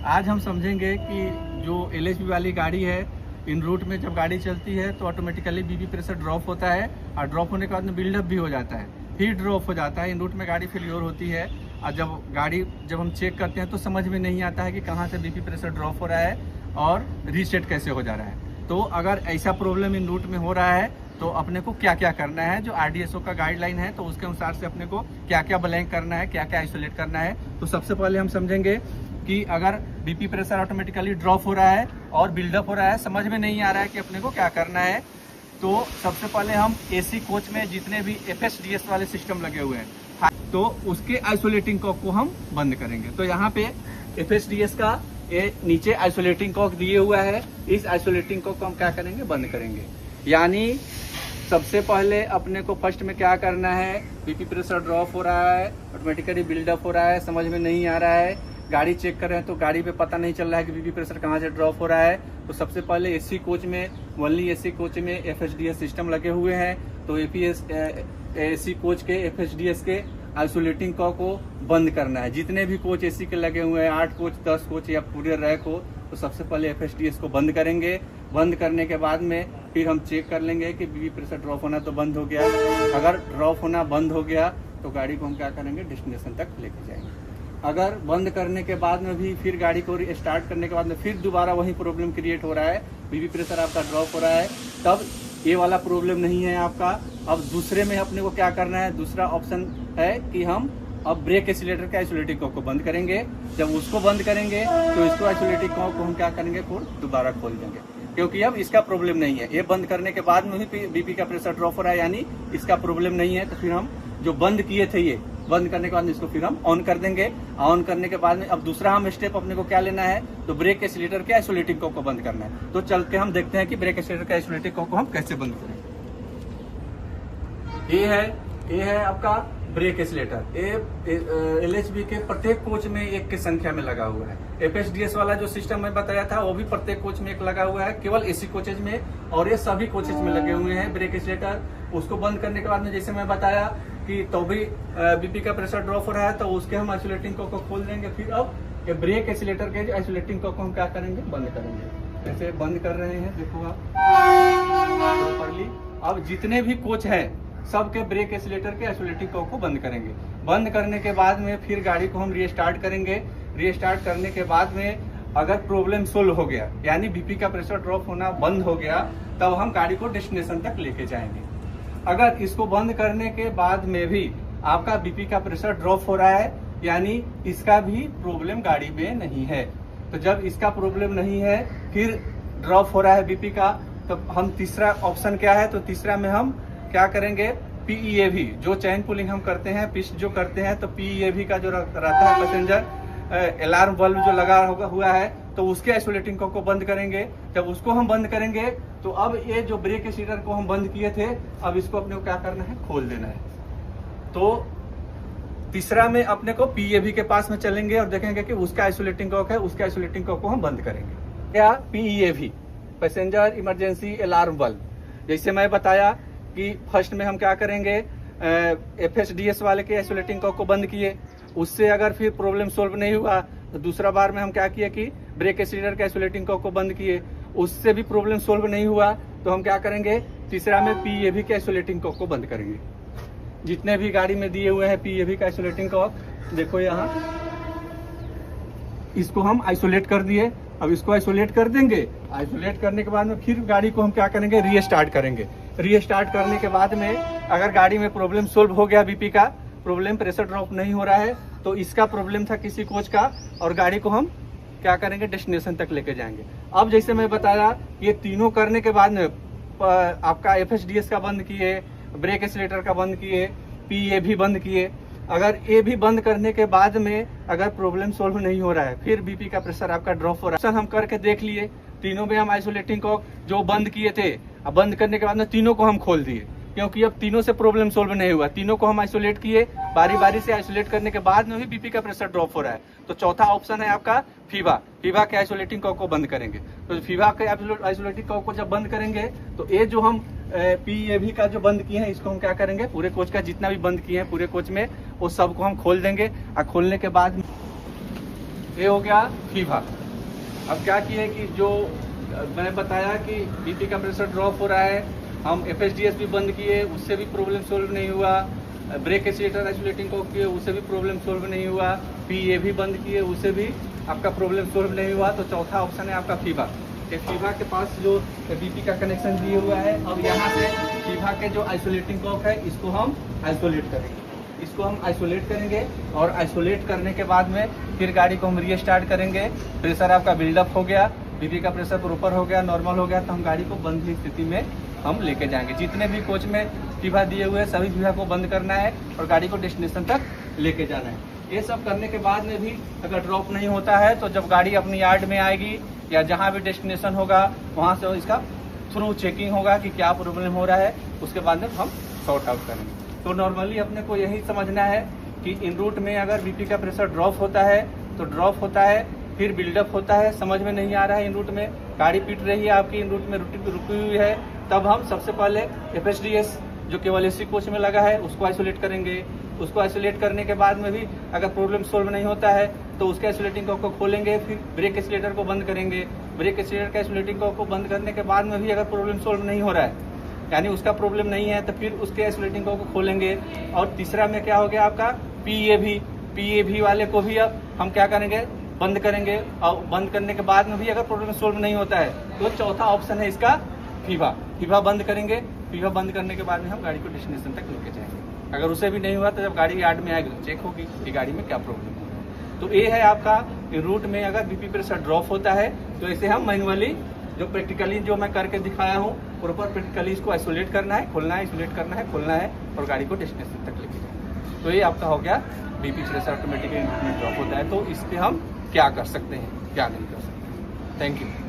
आज हम समझेंगे कि जो LHB वाली गाड़ी है, इन रूट में जब गाड़ी चलती है तो ऑटोमेटिकली बीपी प्रेशर ड्रॉप होता है और ड्रॉप होने के बाद में बिल्डअप भी हो जाता है, फिर ड्रॉप हो जाता है। इन रूट में गाड़ी फेल्योर होती है और जब हम चेक करते हैं तो समझ में नहीं आता है कि कहाँ से बीपी प्रेशर ड्रॉप हो रहा है और रीसेट कैसे हो जा रहा है। तो अगर ऐसा प्रॉब्लम इन रूट में हो रहा है तो अपने को क्या क्या करना है, जो RDSO का गाइडलाइन है तो उसके अनुसार से अपने को क्या क्या ब्लैंक करना है, क्या क्या आइसोलेट करना है। तो सबसे पहले हम समझेंगे कि अगर बीपी प्रेशर ऑटोमेटिकली ड्रॉप हो रहा है और बिल्डअप हो रहा है, समझ में नहीं आ रहा है कि अपने को क्या करना है, तो सबसे पहले हम AC कोच में जितने भी FSDS वाले सिस्टम लगे हुए हैं तो उसके आइसोलेटिंग कॉक को हम बंद करेंगे। तो यहाँ पे FSDS का ये नीचे आइसोलेटिंग कॉक दिए हुआ है, इस आइसोलेटिंग कॉक को हम क्या करेंगे, बंद करेंगे। यानी सबसे पहले अपने को फर्स्ट में क्या करना है, बीपी प्रेशर ड्रॉप हो रहा है, ऑटोमेटिकली बिल्डअप हो रहा है, समझ में नहीं आ रहा है, गाड़ी चेक कर रहे हैं तो गाड़ी पे पता नहीं चल रहा है कि बीपी प्रेशर कहाँ से ड्रॉप हो रहा है। तो सबसे पहले AC कोच में, ओनली AC कोच में FSDS सिस्टम लगे हुए हैं, तो AC कोच के FSDS के आइसोलेटिंग कॉक को बंद करना है। जितने भी कोच AC के लगे हुए हैं, 8 कोच 10 कोच या पूरे रैक हो, तो सबसे पहले FSDS को बंद करेंगे। बंद करने के बाद में फिर हम चेक कर लेंगे कि बीपी प्रेशर ड्रॉप होना तो बंद हो गया। अगर ड्रॉप होना बंद हो गया तो गाड़ी को हम क्या करेंगे, डेस्टिनेशन तक लेके जाएंगे। अगर बंद करने के बाद में भी फिर गाड़ी को स्टार्ट करने के बाद में फिर दोबारा वही प्रॉब्लम क्रिएट हो रहा है, बीपी प्रेशर आपका ड्रॉप हो रहा है, तब ये वाला प्रॉब्लम नहीं है आपका। अब दूसरे में अपने को क्या करना है, दूसरा ऑप्शन है कि हम अब ब्रेक एक्सीलरेटर के आइसोलेटिंग कॉक को बंद करेंगे। जब उसको बंद करेंगे तो इसको आइसोलेटिंग कॉक को हम क्या करेंगे, दोबारा खोल देंगे, क्योंकि अब इसका प्रॉब्लम नहीं है। ये बंद करने के बाद में भी बीपी का प्रेशर ड्रॉप हो रहा है, यानी इसका प्रॉब्लम नहीं है। तो फिर हम जो बंद किए थे, ये बंद करने के बाद इसको फिर हम ऑन कर देंगे। ऑन करने के बाद में अब दूसरा हम स्टेप अपने को क्या लेना है, तो ब्रेक एक्सीलरेटर के आइसोलेटिंग कॉक को बंद करना है। तो चल के हम देखते हैं कि ब्रेक एक्सीलरेटर के आइसोलेटिंग कॉक को हम कैसे बंद करें। ये है आपका ब्रेक एक्सीलरेटर। LHB के प्रत्येक कोच में एक की संख्या में लगा हुआ है। FSDS वाला जो सिस्टम मैं बताया था वो भी प्रत्येक कोच में एक लगा हुआ है, केवल AC कोचेज में, और ये सभी कोचेज में लगे हुए हैं ब्रेक एक्सीलरेटर। उसको बंद करने के बाद में जैसे मैं बताया कि तो भी बीपी का प्रेशर ड्रॉप हो रहा है, तो उसके हम आइसोलेटिंग कॉक को खोल देंगे। फिर अब ये ब्रेक एक्सीलरेटर के आइसोलेटिंग कॉक को हम क्या करेंगे, बंद करेंगे। ऐसे बंद कर रहे हैं, देखो आप प्रॉपर्ली। अब जितने भी कोच है सबके ब्रेक एक्सीलरेटर के आइसोलेटिंग कॉक को बंद करेंगे। बंद करने के बाद में फिर गाड़ी को हम रीस्टार्ट करेंगे। रीस्टार्ट करने के बाद में अगर प्रॉब्लम सोल्व हो गया, यानी बीपी का प्रेशर ड्रॉप होना बंद हो गया, तब हम गाड़ी को डेस्टिनेशन तक लेके जाएंगे। अगर इसको बंद करने के बाद में भी आपका बीपी का प्रेशर ड्रॉप हो रहा है, यानी इसका भी प्रॉब्लम गाड़ी में नहीं है। तो जब इसका प्रॉब्लम नहीं है, फिर ड्रॉप हो रहा है बीपी का, तो हम तीसरा ऑप्शन क्या है, तो तीसरा में हम क्या करेंगे, PEAV जो चैन पुलिंग हम करते हैं, पिस्ट जो करते हैं, तो PEAV का जो रहता है पैसेंजर अलार्म बल्ब जो लगा हुआ है, तो उसके आइसोलेटिंग कॉक को बंद करेंगे। जब उसको हम बंद करेंगे तो अब ये जो ब्रेक एक्सीलरेटर को हम बंद किए थे, अब इसको अपने को क्या करना है, खोल देना है। तो तीसरा में अपने को PEAV के पास में चलेंगे और देखेंगे कि उसका आइसोलेटिंग कॉक है, उसके आइसोलेटिंग कॉक को हम बंद करेंगे। क्या PEAV, passenger emergency alarm bulb. जैसे मैं बताया कि फर्स्ट में हम क्या करेंगे, FSDS वाले के आइसोलेटिंग कॉक को बंद किए, उससे अगर फिर प्रॉब्लम सोल्व नहीं हुआ तो दूसरा बार में हम क्या किए कि ब्रेक एक्सीलरेटर के आइसोलेटिंग कॉक को बंद किए, उससे भी प्रॉब्लम सोल्व नहीं हुआ तो हम क्या करेंगे, तीसरा में PEAV के आइसोलेटिंग कॉक को बंद करेंगे। जितने भी गाड़ी में दिए हुए हैं PEAV का आइसोलेटिंग कॉक, देखो यहाँ इसको हम आइसोलेट कर दिए। अब इसको आइसोलेट कर देंगे। आइसोलेट करने के बाद में फिर गाड़ी को हम क्या करेंगे, रीस्टार्ट करेंगे। रीस्टार्ट करने के बाद में अगर गाड़ी में प्रॉब्लम सोल्व हो गया, बीपी का प्रॉब्लम, प्रेशर ड्रॉप नहीं हो रहा है, तो इसका प्रॉब्लम था किसी कोच का, और गाड़ी को हम क्या करेंगे, डेस्टिनेशन तक लेके जाएंगे। अब जैसे मैं बताया, ये तीनों करने के बाद में आपका FSDS का बंद किए, ब्रेक एक्सीलरेटर का बंद किए, PEAV बंद किए। अगर ये भी बंद करने के बाद में अगर प्रॉब्लम सोल्व नहीं हो रहा है, फिर बीपी का प्रेशर आपका ड्रॉप हो रहा है, हम करके देख लिए। तीनों में हम आइसोलेटिंग कॉक जो बंद किए थे, अब बंद करने के बाद में तीनों को हम खोल दिए, क्योंकि अब तीनों से प्रॉब्लम सोल्व नहीं हुआ। तीनों को हम आइसोलेट किए, बारी बारी से आइसोलेट करने के बाद में भी बीपी का प्रेशर ड्रॉप हो रहा है। तो चौथा ऑप्शन है आपका फीवा के आइसोलेटिंग कॉक को बंद करेंगे। तो फीवा के आइसोलेटिंग कॉक को जब बंद करेंगे तो ये जो हम PEAV का जो बंद किए हैं, इसको हम क्या करेंगे, पूरे कोच का जितना भी बंद किए हैं पूरे कोच में, वो सबको हम खोल देंगे। और खोलने के बाद ये हो गया फीवा। अब क्या किए कि जो मैंने बताया कि बीपी का प्रेशर ड्रॉप हो रहा है, हम FSDS भी बंद किए, उससे भी प्रॉब्लम सोल्व नहीं हुआ। ब्रेक एक्सीलेटर आइसोलेटिंग को किए, उससे भी प्रॉब्लम सोल्व नहीं हुआ। PA भी बंद किए, उससे भी आपका प्रॉब्लम सोल्व नहीं हुआ। तो चौथा ऑप्शन है आपका फीवा। ये फीवा के पास जो बीपी का कनेक्शन दिए हुआ है, अब यहाँ से फीवा के जो आइसोलेटिंग कॉक है इसको हम आइसोलेट करेंगे। इसको हम आइसोलेट करेंगे और आइसोलेट करने के बाद में फिर गाड़ी को हम रीस्टार्ट करेंगे। प्रेशर आपका बिल्डअप हो गया, बीपी का प्रेशर प्रॉपर हो गया, नॉर्मल हो गया, तो हम गाड़ी को बंद की स्थिति में हम लेके जाएंगे। जितने भी कोच में फीवा दिए हुए हैं सभी फीवा को बंद करना है और गाड़ी को डेस्टिनेशन तक लेके जाना है। ये सब करने के बाद में भी अगर ड्रॉप नहीं होता है तो जब गाड़ी अपनी यार्ड में आएगी या जहाँ भी डेस्टिनेशन होगा वहाँ से इसका थ्रू चेकिंग होगा कि क्या प्रॉब्लम हो रहा है, उसके बाद में हम सॉर्ट आउट करेंगे। तो नॉर्मली अपने को यही समझना है कि इन रूट में अगर बीपी का प्रेशर ड्रॉप होता है तो ड्रॉप होता है, फिर बिल्डअप होता है, समझ में नहीं आ रहा है इन रूट में, गाड़ी पिट रही है आपकी, इन रूट में रुकी हुई है, तब हम सबसे पहले FSDS जो केवल AC कोच में लगा है उसको आइसोलेट करेंगे। उसको आइसोलेट करने के बाद में भी अगर प्रॉब्लम सोल्व नहीं होता है तो उसके आइसोलेटिंग कॉक को खोलेंगे, फिर ब्रेक एक्सीलेटर को बंद करेंगे। ब्रेक एक्सीलेटर के आइसोलेटिंग कॉक को बंद करने के बाद में भी अगर प्रॉब्लम सोल्व नहीं हो रहा है, यानी उसका प्रॉब्लम नहीं है, तो फिर उसके आइसोलेटिंग कॉक को खोलेंगे। और तीसरा में क्या हो गया आपका PA वाले को भी अब हम क्या करेंगे, बंद करेंगे। और बंद करने के बाद में भी अगर प्रॉब्लम सोल्व नहीं होता है तो चौथा ऑप्शन है इसका फीवा बंद करेंगे। फीवा बंद करने के बाद में हम गाड़ी को डेस्टिनेशन तक लेके जाएंगे। अगर उसे भी नहीं हुआ तो जब गाड़ी यार्ड में आएगी तो चेक होगी कि गाड़ी में क्या प्रॉब्लम हो रहा है। तो ये है आपका रूट में अगर बीपी प्रेशर ड्रॉप होता है तो इसे हम मैनुअली जो प्रैक्टिकली जो मैं करके दिखाया हूँ प्रॉपर प्रैक्टिकली इसको आइसोलेट करना है, खोलना है, आइसोलेट करना है, खोलना है और गाड़ी को डेस्टिनेशन तक लेके जाना है। तो ये आपका हो गया बीपी प्रेशर ऑटोमेटिकली ड्रॉप होता है। तो इस पर हम क्या कर सकते हैं, क्या नहीं कर सकते। Thank you.